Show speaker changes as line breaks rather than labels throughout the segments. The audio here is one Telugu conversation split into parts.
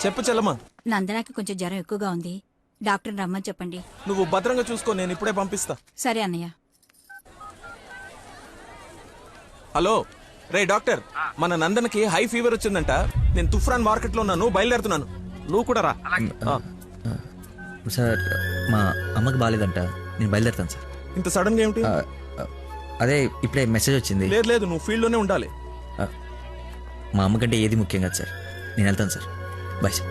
చెప్పు చెల్లమ్మా.
నందనాకి కొంచెం జ్వరం ఎక్కువగా ఉంది, డాక్టర్ రమ్మని చెప్పండి.
నువ్వు భద్రంగా చూసుకో, నేను ఇప్పుడే పంపిస్తా.
సరే అన్నయ్య.
హలో రే డాక్టర్, మన నందనకి హై ఫీవర్ వచ్చిందంట. నేను తుఫ్రాన్ మార్కెట్ లో ఉన్నాను, బయలుదేరుతున్నాను. నువ్వు కూడా రా.
సార్ మా అమ్మకి బాగాలేదంట, నేను బయలుదేరుతాను సార్.
ఇంత సడన్ గా ఏమిటి?
అదే ఇప్పుడే మెసేజ్ వచ్చింది.
లేదు లేదు, నువ్వు ఫీల్డ్ లోనే ఉండాలి.
మా అమ్మకంటే ఏది ముఖ్యం కాదు సార్, నేను వెళ్తాను సార్. Bye sir.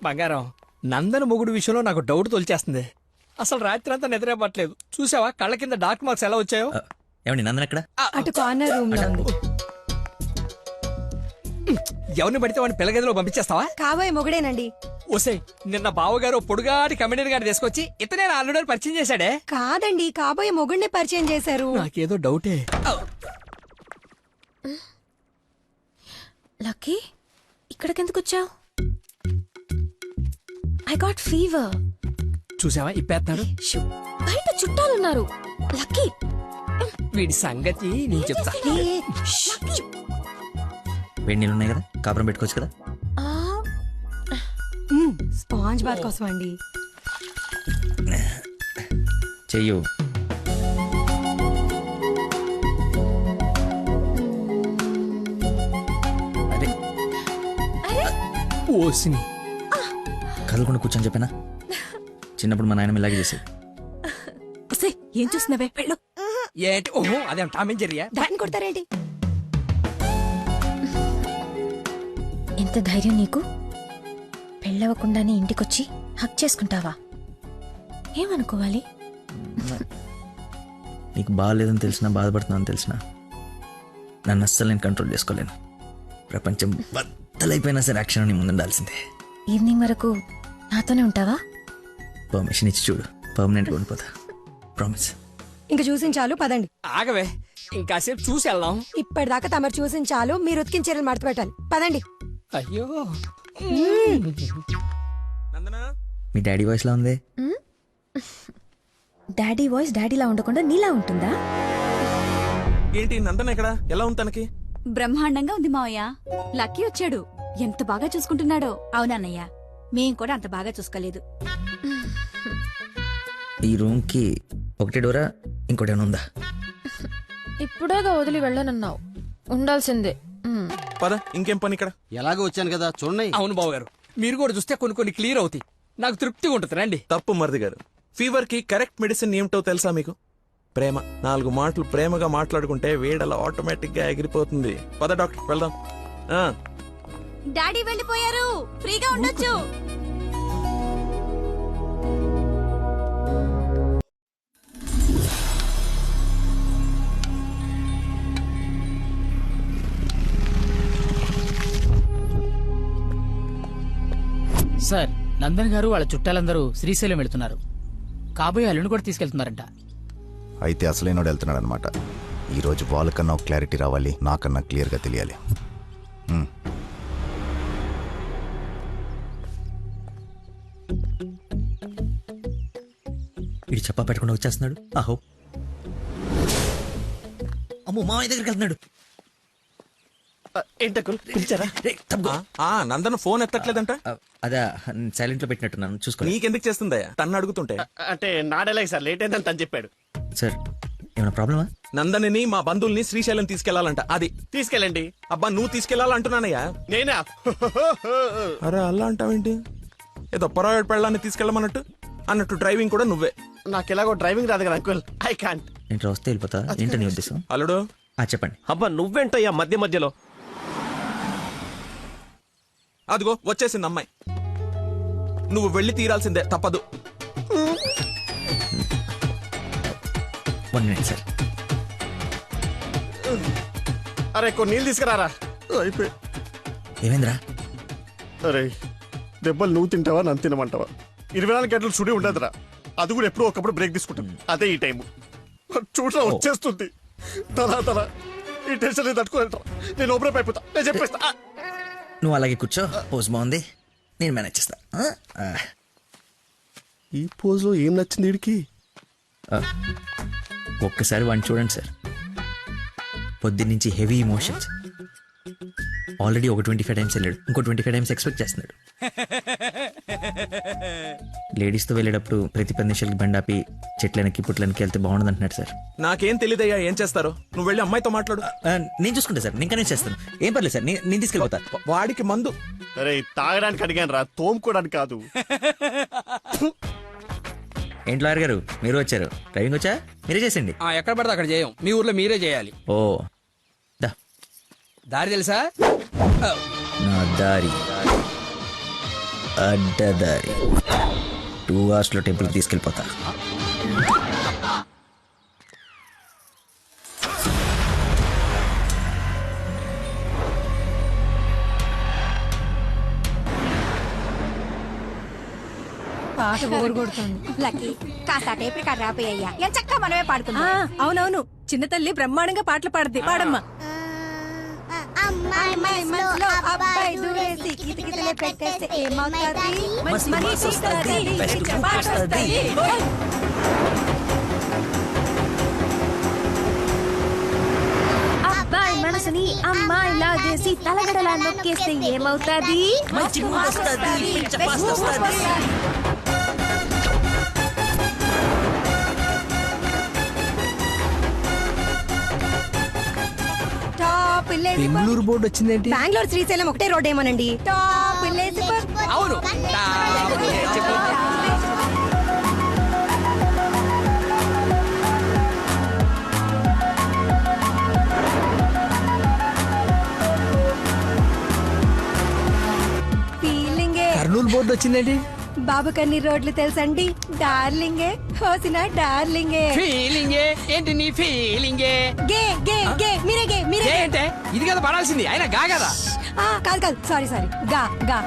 బంగారం, నందన మొగుడు విషయంలో నాకు డౌట్ తొలిచేస్తుంది. అసలు రాత్రి అంతా నిద్రపట్లేదు. చూసావా కళ్ళ కింద డార్క్ మార్క్స్ ఎలా వచ్చాయో?
ఏమండి నందన ఎక్కడ?
అటు కార్నర్ రూమ్ లో ఉంది.
ఎవరిని పడితే వాడిని పిల్లగదిలో పంపించేస్తావా?
కాబోయే మొగుడేనండి.
ఓసే, నిన్న బావగారు పొడుగాటి కమిడీని గారు తీసుకొచ్చి ఇతనే ఆల్రెడీ పరిచయం చేశాడే.
కాదండి, కాబోయే మొగుడిని పరిచయం చేశారు.
నాకేదో డౌటే.
లక్కీ, ఇక్కడికెందుకు వచ్చావు? I got fever.
చూసావా ఇప్పేస్తున్నాడు.
బయట చుట్టాలున్నారు. లక్కీ,
వీడి సంగతి నేను చెప్తా.
వేడి నీళ్ళు ఉన్నాయి కదా, కాపురం పెట్టుకోవచ్చు కదా.
స్పాంజ్ బాత్ కోసం అండి.
చెయ్యు. అరే
ఓసిని
కదలకుండా కూర్చొని చెప్పానా? చిన్నప్పుడు మా నాయనమ్మ ఇలాగే చేసేది.
ఏం చూస్తున్నావే? వెళ్ళు.
ఏంటి? ఓహో, అదేం టామ్ అండ్ జెర్రీయా?
దాన్ని కొడతారేంటి?
ఎంత ధైర్యం నీకు? పెళ్ళవకుండానే ఇంటికొచ్చి హక్ చేసుకుంటావా? ఏమనుకోవాలి?
నీకు బాగాలేదని తెలిసినా, బాధపడుతున్నాను తెలిసినా, నన్ను అస్సలు నేను కంట్రోల్ చేసుకోలేను. ప్రపంచం బద్దలైపోయినా సరే యాక్షన్ నీ ముందు ఉండాల్సిందే.
ఈవినింగ్ వరకు నాతోనే ఉంటావా?
పర్మిషన్ ఇచ్చి చూడు, పర్మనెంట్గా ఉండిపోతా. ప్రామిస్.
ఇంక చూసించాలు, పదండి.
ఆగవే, ఇంకాసేపు చూసి వెళ్దాం.
ఇప్పటిదాకా తమరు చూసించాలు, మీరు ఉతికిన చీరలు మడత పెట్టాలి. పదండి.
అయ్యో,
నందనా,
మీ డాడీ వాయిస్ లా ఉంది.
డాడీ వాయిస్ డాడీలా ఉండకుండా నీలా ఉంటుందా?
ఏంటి నందన ఇక్కడ? ఎలా ఉంది తనకి?
బ్రహ్మాండంగా ఉంది మావయ్య. లక్కీ వచ్చాడు, ఎంత బాగా చూసుకుంటున్నాడో. అవునన్నయ్య, మేం కూడా అంత బాగా చూసుకోలేదు.
ఈ రూమ్ కి ఒకటే డోరా, ఇంకోటి ఏమైనా ఉందా?
ఇప్పుడేగా వదిలి వెళ్ళనన్నావు, ఉండాల్సిందే.
పద, ఇంకేం పని ఇక్కడ?
ఎలాగో వచ్చాను కదా చూడండి.
అవును బావగారు, మీరు కూడా చూస్తే కొన్ని క్లియర్ అవుతాయి. నాకు తృప్తిగా ఉంటుంది. రండి.
తప్పు మరిది గారు, ఫీవర్ కి కరెక్ట్ మెడిసిన్ ఏమిటో తెలుసా మీకు? ప్రేమ. 4 మాటలు ప్రేమగా మాట్లాడుకుంటే వేడలా ఆటోమేటిక్ గా ఎగిరిపోతుంది. పద డాక్టర్, వెళ్దాం.
డాడీ వెళ్ళిపోయారు, ఫ్రీగా ఉండొచ్చు.
సార్, నందన్ గారు వాళ్ళ చుట్టాలందరూ శ్రీశైలం వెళ్తున్నారు. కాబోయే అల్లుని కూడా తీసుకెళ్తున్నారంట.
అయితే అసలైనోడు వెళ్తున్నాడు అనమాట. ఈరోజు వాళ్ళకన్నా ఒక క్లారిటీ రావాలి, నాకన్నా క్లియర్గా తెలియాలి.
వీడు చెప్పా పెట్టకుండా వచ్చేస్తున్నాడు. ఆహో, అమ్మో, మామయ్య దగ్గరికి వెళ్తున్నాడు.
పిలిచారా?
నందన ఫోన్ ఎత్తట్లేదంట.
అదే సైలెంట్ లో పెట్టినట్టున్నాను, చూసుకో.
నీకెందుకు చేస్తుందయ్యా? తన్ను అడుగుతుంటే.
అంటే నాడేలాగ సార్, లేట్ అయిందని తను చెప్పాడు.
సార్, ఏమైనా ప్రాబ్లమా?
నందనిని మా బంధువుల్ని శ్రీశైలం తీసుకెళ్లాలంట. అది
తీసుకెళ్ళండి.
అబ్బా, నువ్వు తీసుకెళ్లాలంటున్నానయ్యా.
నేనా?
అరే అలా అంటావేంటి? ఏదో పొరపాటు పెళ్ళాన్ని తీసుకెళ్ళమన్నట్టు అన్నట్టు డ్రైవింగ్ కూడా నువ్వే.
నాకు ఎలాగో డ్రైవింగ్ రాదు కదా అంకుల్, ఐ కాంట్.
ఏంటి వస్తే వెళ్ళిపోతా? ఏంటని ఉద్దేశం?
అల్లుడు,
చెప్పండి.
అబ్బా నువ్వేంటయ్యా మధ్యలో?
అదిగో వచ్చేసింది అమ్మాయి. నువ్వు వెళ్ళి తీరాల్సిందే, తప్పదు.
1 minute సార్.
అరే కొన్ని నీళ్ళు తీసుకురారా. అయిపోయి.
ఏమైందిరా?
అరే దెబ్బలు నువ్వు తింటావా, నన్ను తినమంటావా? 24 గంటలు చుడి ఉండదురా. అది కూడా ఎప్పుడో ఒకప్పుడు బ్రేక్ తీసుకుంటాను. అదే ఈ టైము. చూడరా వచ్చేస్తుంది తల. ఈ టెన్షన్ తట్టుకోలేట. నేను ఓపెన్ అయిపోతా, నేను చెప్పేస్తా.
నువ్వు అలాగే కూర్చో, పోజ్ బాగుంది, నేను మేనేజ్ చేస్తా.
ఈ పోజ్ లో ఏం నచ్చింది వీడికి?
ఒక్కసారి వాడిని చూడండి సార్. పొద్దున్నుంచి హెవీ ఇమోషన్స్. ఆల్రెడీ ఒక 25 టైమ్స్ వెళ్ళాడు, ఇంకో 25 టైమ్స్ ఎక్స్పెక్ట్ చేస్తున్నాడు. లేడీస్తో వెళ్ళేటప్పుడు ప్రతి 10 నిమిషాలకి బండి ఆపి చెట్లనికి పుట్లనికి వెళ్తే బాగుండదు అంటున్నాడు సార్.
నాకేం తెలియదయ్యా ఏం చేస్తారో. నువ్వు వెళ్ళి అమ్మాయితో మాట్లాడు.
నేను చూసుకుంటా సార్, నేను కనెక్ట్ చేస్తాను. ఏం పర్లేదు సార్, నేను తీసుకెళ్ళిపోతా.
వాడికి మందు.
అరే తాగడానికి అడిగాను రా, తోముకోవడానికి కాదు.
ఏంటి లాయర్ గారు మీరు వచ్చారు? డ్రైవింగ్ వచ్చా? మీరే చేసండి.
ఎక్కడ పడితే అక్కడ చేయం, మీ ఊర్లో మీరే చేయాలి.
ఓ దా
దారి తెలుసా?
నా దారి అడ్డదారి. 2 hours లో టెంపుల్కి తీసుకెళ్ళిపోతా.
పాట బోర్ కొడుతుంది.
లక్కీ కాస్త టేప్ రికార్డ్ రాపోయ్యా ఎంత చక్కగా మనమే పాడుకుందాం.
అవునవును, చిన్న తల్లి బ్రహ్మాండంగా పాటలు పాడుద్ది. పాడమ్మా. అమ్మాయి మనసులో అబ్బాయి దూరేసి కితకితలే పెట్టేస్తే ఏమవుతుంది? మనిషి వస్తది, పాట వస్తది.
అబ్బాయి మనసుని అమ్మాయి లాగేసి తలగడలా నొక్కేస్తే ఏమవుతాది?
టాప్ విలేజ్
బెంగళూరు బోర్డు వచ్చిందేంటి?
బెంగళూరు శ్రీశైలం ఒకటే రోడ్ ఏమోనండి. టాప్ విలేజ్
అవును.
ఫీలింగే.
కర్నూలు బోర్డు వచ్చిందేంటి?
బాబు కన్ని రోడ్లు తెలుసండి. డార్లింగే హోసిన డార్లింగే.
ఫీలింగే ఏంటి నీ ఫీలింగే?
గే గే గే మీరే గే మీరే.
ఏంటే ఇది కదా పడాల్సింది, అయినా గా కదా.
కాదు కాదు, సారీ సారీ, గా గా.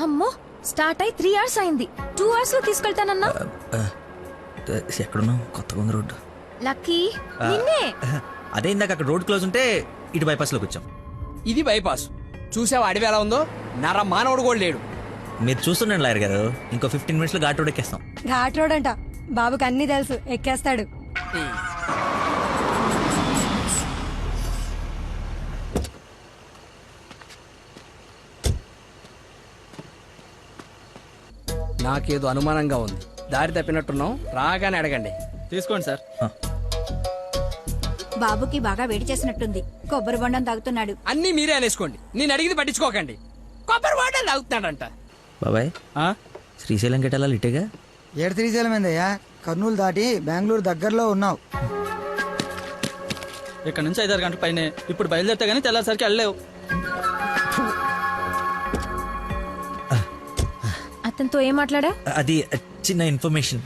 అమ్మో, స్టార్ట్ అయి 3 hours అయింది. 2 hours లో తీసుకెళ్తానన్నా.
ఎక్కడున్నావు? కొత్తగా ఉంది రోడ్డు.
లక్కీ నిన్నే.
అదే ఇందాక అక్కడ రోడ్ క్లోజ్ ఉంటే ఇటు బైపాస్లోకి వచ్చాం.
ఇది బైపాస్. చూసావా అడవి ఎలా ఉందో? నర మానవుడు కూడా లేడు.
మీరు చూస్తుండండి లాయర్ గారు, ఇంకో 15 minutes లో ఘాట్ రోడ్ ఎక్కేస్తాం.
ఘాట్ రోడ్ అంట. బాబుకి అన్ని తెలుసు, ఎక్కేస్తాడు.
నాకేదో అనుమానంగా ఉంది. దారి తప్పినట్టున్నాం, రాగానే అడగండి.
తీసుకోండి సార్.
బాబుకి బాగా వేడి చేసినట్టుంది, కొబ్బరి బొండం తాగుతున్నాడు.
అన్నీ మీరే అనేసుకోండి, నేను అడిగింది పట్టించుకోకండి. కొబ్బరి వాటర్ తాగుతున్నాడంట.
బాబాయ్ శ్రీశైలం గెటాల ఇటేగా?
ఏడు శ్రీశైలం ఏందయ్యా? కర్నూలు దాటి బెంగళూరు దగ్గరలో ఉన్నావు.
ఇక్కడ నుంచి 5-6 గంటల పైనే. ఇప్పుడు బయలుదేరితే గానీ తెల్లారిసరికి వెళ్ళలేవు.
అతనితో ఏం మాట్లాడా?
అది చిన్న ఇన్ఫర్మేషన్.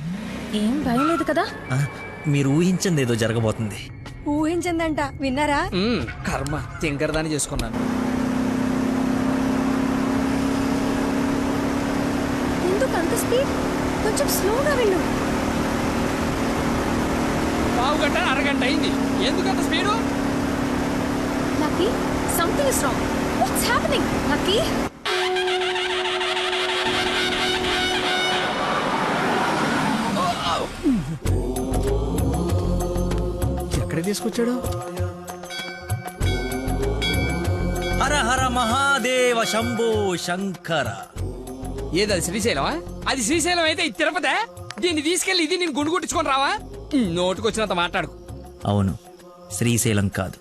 ఏం భయం లేదు కదా?
మీరు ఊహించింది ఏదో జరగబోతుంది.
ఊహించిందంట, విన్నారా?
కర్మ, తింకరదాన్ని చేసుకున్నాను.
ఎందుకు అంత స్పీడ్? కొంచెం స్లోగా వెళ్ళు.
పావు గంట అరగంట అయింది, ఎందుకంత speed?
Lucky, something is wrong. What's happening? Lucky,
ఎక్కడ తీసుకొచ్చాడు?
హర హర మహాదేవ శంభో శంకర.
ఏది శ్రీశైలమా? అది శ్రీశైలం అయితే ఇది తిరుపతే. దీన్ని తీసుకెళ్లి ఇది నేను గుండు కొట్టించుకొని రావా? నోటుకొచ్చినంత మాట్లాడుకు.
అవును, శ్రీశైలం కాదు,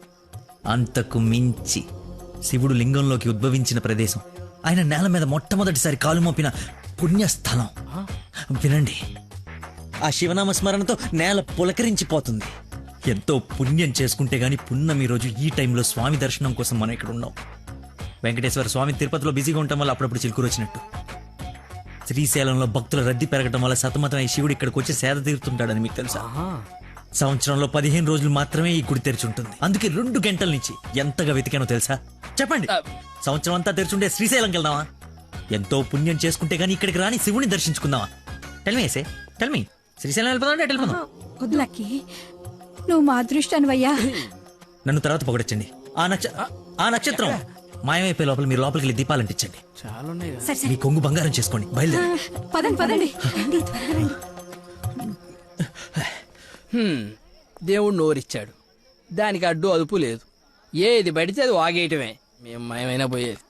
అంతకు మించి శివుడు లింగంలోకి ఉద్భవించిన ప్రదేశం, ఆయన నేల మీద మొట్టమొదటిసారి కాలు మోపిన పుణ్యస్థలం. వినండి, ఆ శివనామ స్మరణతో నేల పులకరించిపోతుంది. ఎంతో పుణ్యం చేసుకుంటే గాని పున్నమి రోజు ఈ టైంలో స్వామి దర్శనం కోసం మనం ఇక్కడ ఉన్నాం. వెంకటేశ్వర స్వామి తిరుపతిలో బిజీగా ఉండటం వల్ల అప్పుడప్పుడు చిలుకూరు వచ్చినట్టు. శ్రీశైలంలో భక్తుల రద్దీ పెరగడం వల్ల సతమతం ఈ శివుడు ఇక్కడికి వచ్చి సేద తీరుతుంటాడని మీకు తెలుసా? సంవత్సరంలో 15 రోజులు మాత్రమే ఈ గుడి తెరిచి ఉంటుంది. అందుకే 2 గంటల నుంచి ఎంతగా వెతికానో తెలుసా? చెప్పండి. సంవత్సరం అంతా తెరిచుండే శ్రీశైలంకి వెళ్దామా? ఎంతో పుణ్యం చేసుకుంటే గానీ ఇక్కడికి రాని శివుని దర్శించుకుందామా? టెల్మేసే టెల్మీ, శ్రీశైలం వెళ్ళిపోదాం అంటే వెళ్ళిపోదాం.
వద్దు లక్కీ, నువ్వు మా అదృష్టానివయ్యా.
నన్ను తర్వాత పొగడొచ్చండి. ఆ నక్షత్రం మాయమైపోయే లోపల మీరు లోపలికి వెళ్ళి దీపాలు అంటించండి. మీ కొంగు బంగారం చేసుకోండి. బయలుదేరి
పదండి పదండి.
దేవుడు నోరిచ్చాడు, దానికి అడ్డు అదుపు లేదు. ఏది పడితే అది వాగేయటమే. మేము మయమైనా పోయేది.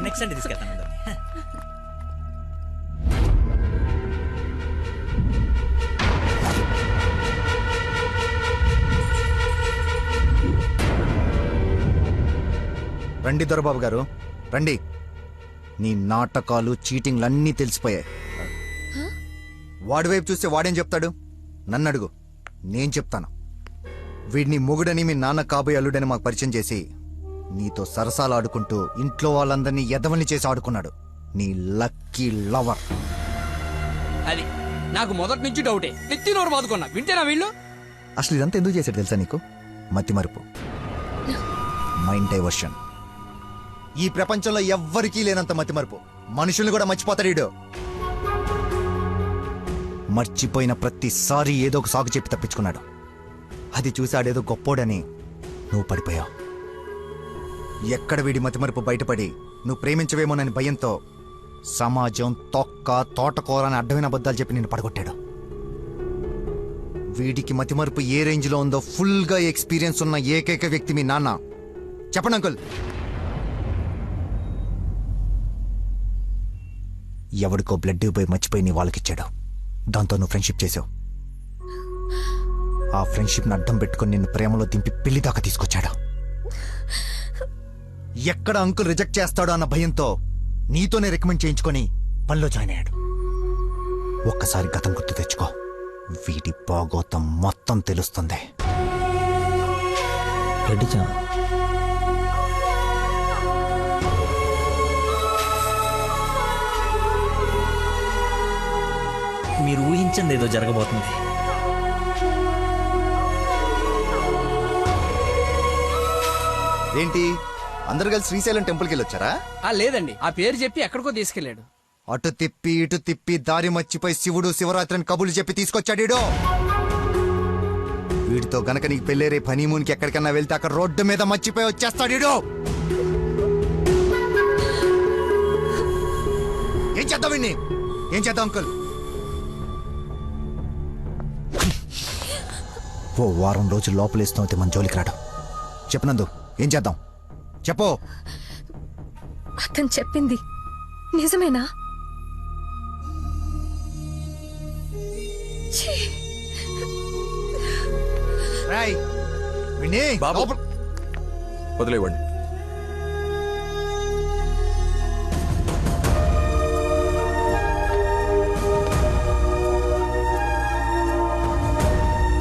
నెక్స్ట్ అంటే తీసుకెళ్తాను.
రండి దొరబాబు గారు రండి. నీ నాటకాలు చీటింగ్లన్నీ తెలిసిపోయాయి. వాడి వైపు చూస్తే వాడేం చెప్తాడు? నన్ను అడుగు, నేను చెప్తాను. వీడిని మొగుడని మీ నాన్న కాబోయే అల్లుడని మాకు పరిచయం చేసి నీతో సరసాలు ఆడుకుంటూ ఇంట్లో వాళ్ళందరినీ ఎదవల్ని చేసి ఆడుకున్నాడు నీ లక్కీ లవర్.
అది నాకు మొదటి నుంచి డౌటే. నెత్తి నోరు బాదుకున్నా వింటేనా వీళ్ళు?
అసలు ఇదంతా ఎందుకు చేశాడు తెలుసా నీకు? మతిమరుపు, మైండ్ డైవర్షన్. ఈ ప్రపంచంలో ఎవ్వరికీ లేనంత మతిమరుపు. మనుషుల్ని కూడా మర్చిపోతాడు వీడు. మర్చిపోయిన ప్రతిసారి ఏదో ఒక సాగు చెప్పి తప్పించుకున్నాడు. అది చూసాడేదో గొప్పోడని నువ్వు పడిపోయావు. ఎక్కడ వీడి మతిమరుపు బయటపడి నువ్వు ప్రేమించవేమోనని భయంతో సమాజం తొక్క తోటకూర అని అడ్డమైన అబద్ధాలు చెప్పి నిన్ను పడగొట్టాడు. వీడికి మతిమరుపు ఏ రేంజ్లో ఉందో ఫుల్గా ఎక్స్పీరియన్స్ ఉన్న ఏకైక వ్యక్తి మీ నాన్న. చెప్పండి అంకుల్. ఎవడికో బ్లడ్ పోయి మర్చిపోయి నీ వాళ్ళకిచ్చాడు. దాంతో నువ్వు ఫ్రెండ్షిప్ చేసావు. ఆ ఫ్రెండ్షిప్ని అడ్డం పెట్టుకుని నిన్ను ప్రేమలో దింపి పెళ్లి దాకా తీసుకొచ్చాడు. ఎక్కడ అంకుల్ రిజెక్ట్ చేస్తాడో అన్న భయంతో నీతోనే రికమెండ్ చేయించుకొని పనిలో జాయిన్ అయ్యాడు. ఒక్కసారి గతం గుర్తు తెచ్చుకో, వీడి భాగోతం మొత్తం తెలుస్తుంది.
మీరు ఊహించింది ఏదో జరగబోతుంది.
ఏంటి అందరు కలిసి శ్రీశైలం టెంపుల్కి వెళ్ళొచ్చారా?
లేదండి, ఆ పేరు చెప్పి ఎక్కడికో తీసుకెళ్లాడు.
అటు తిప్పి ఇటు తిప్పి దారి మర్చిపోయి శివుడు శివరాత్రిని కబులు చెప్పి తీసుకొచ్చాడు. వీడితో గనక నీకు పెళ్ళేరే హనీమూన్కి ఎక్కడికన్నా వెళ్తే అక్కడ రోడ్డు మీద మర్చిపోయి వచ్చేస్తాడు. ఏం చేద్దాం వీడిని? ఏం చేద్దాం అంకుల్? ఓ వారం రోజులు లోపలేస్తూ అయితే మన జోలికి రాడు. చెప్పనందు ఏం చేద్దాం చెప్పు.
అతను చెప్పింది నిజమేనా?
రాయ్ విని
బాబు వదిలేవండి.